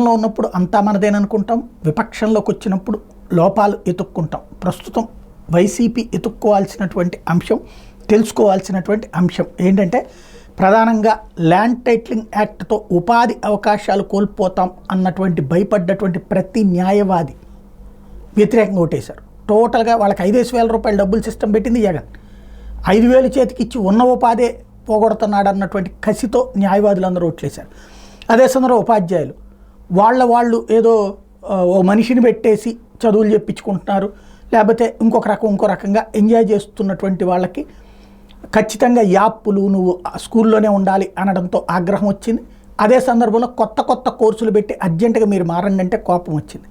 లో ఉన్నప్పుడు అంతా మనదేననుకుంటాం, విపక్షంలోకి వచ్చినప్పుడు లోపాలు ఎతుక్కుంటాం. ప్రస్తుతం వైసీపీ ఎతుక్కోవాల్సినటువంటి అంశం, తెలుసుకోవాల్సినటువంటి అంశం ఏంటంటే ప్రధానంగా ల్యాండ్ టైటిలింగ్ యాక్ట్తో ఉపాధి అవకాశాలు కోల్పోతాం అన్నటువంటి భయపడ్డటువంటి ప్రతి న్యాయవాది వ్యతిరేకంగా ఓటేశారు. టోటల్గా వాళ్ళకి 5,000 రూపాయల డబ్బులు సిస్టమ్ పెట్టింది జగన్. 5,000 చేతికి ఇచ్చి ఉన్న ఉపాధే పోగొడుతున్నాడు అన్నటువంటి కసితో న్యాయవాదులందరూ ఓట్లేశారు. అదే సందర్భంలో ఉపాధ్యాయులు వాళ్ళు ఏదో ఓ మనిషిని పెట్టేసి చదువులు చెప్పించుకుంటున్నారు, లేకపోతే ఇంకో రకంగా ఎంజాయ్ చేస్తున్నటువంటి వాళ్ళకి ఖచ్చితంగా యాప్లు నువ్వు స్కూల్లోనే ఉండాలి అనడంతో ఆగ్రహం వచ్చింది. అదే సందర్భంలో కొత్త కోర్సులు పెట్టి అర్జెంటుగా మీరు మారండి అంటే కోపం వచ్చింది.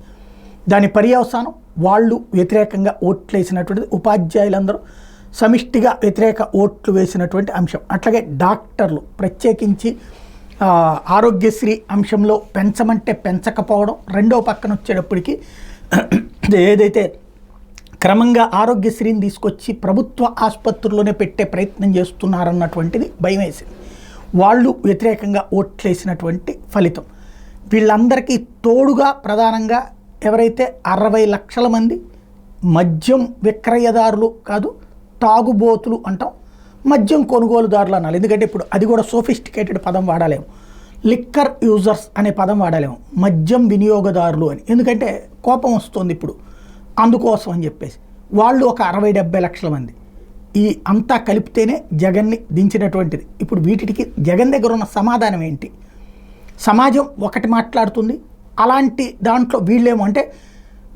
దాని పర్యవసానం వాళ్ళు వ్యతిరేకంగా ఓట్లు వేసినటువంటిది, ఉపాధ్యాయులందరూ సమిష్టిగా వ్యతిరేక ఓట్లు వేసినటువంటి అంశం. అట్లాగే డాక్టర్లు ప్రత్యేకించి ఆరోగ్యశ్రీ అంశంలో పెంచమంటే పెంచకపోవడం, రెండో పక్కన వచ్చేటప్పటికి ఏదైతే క్రమంగా ఆరోగ్యశ్రీని తీసుకొచ్చి ప్రభుత్వ ఆసుపత్రుల్లోనే పెట్టే ప్రయత్నం చేస్తున్నారన్నటువంటిది భయం వేసింది. వాళ్ళు వ్యతిరేకంగా ఓట్లేసినటువంటి ఫలితం. వీళ్ళందరికీ తోడుగా ప్రధానంగా ఎవరైతే 60 లక్షల మంది మద్యం విక్రయదారులు కాదు, తాగుబోతులు అంటాం, మద్యం కొనుగోలుదారులు అనాలి. ఎందుకంటే ఇప్పుడు అది కూడా సోఫిస్టికేటెడ్ పదం వాడాలేము, లిక్కర్ యూజర్స్ అనే పదం వాడాలేము, మద్యం వినియోగదారులు అని. ఎందుకంటే కోపం వస్తుంది ఇప్పుడు, అందుకోసం అని చెప్పేసి వాళ్ళు ఒక 60-70 లక్షల మంది ఈ అంతా కలిపితేనే జగన్ని దించినటువంటిది. ఇప్పుడు వీటికి జగన్ దగ్గర ఉన్న సమాధానం ఏంటి? సమాజం ఒకటి మాట్లాడుతుంది, అలాంటి దాంట్లో వీళ్ళేమో అంటే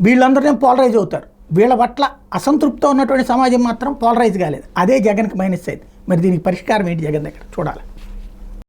వీళ్ళందరూ పోలరైజ్ అవుతారు, వీళ్ళ పట్ల అసంతృప్తితో ఉన్నటువంటి సమాజం మాత్రం పోలరైజ్ కాలేదు. అదే జగన్కి మైనస్ అయింది. మరి దీనికి పరిష్కారం ఏంటి జగన్ దగ్గర చూడాలి.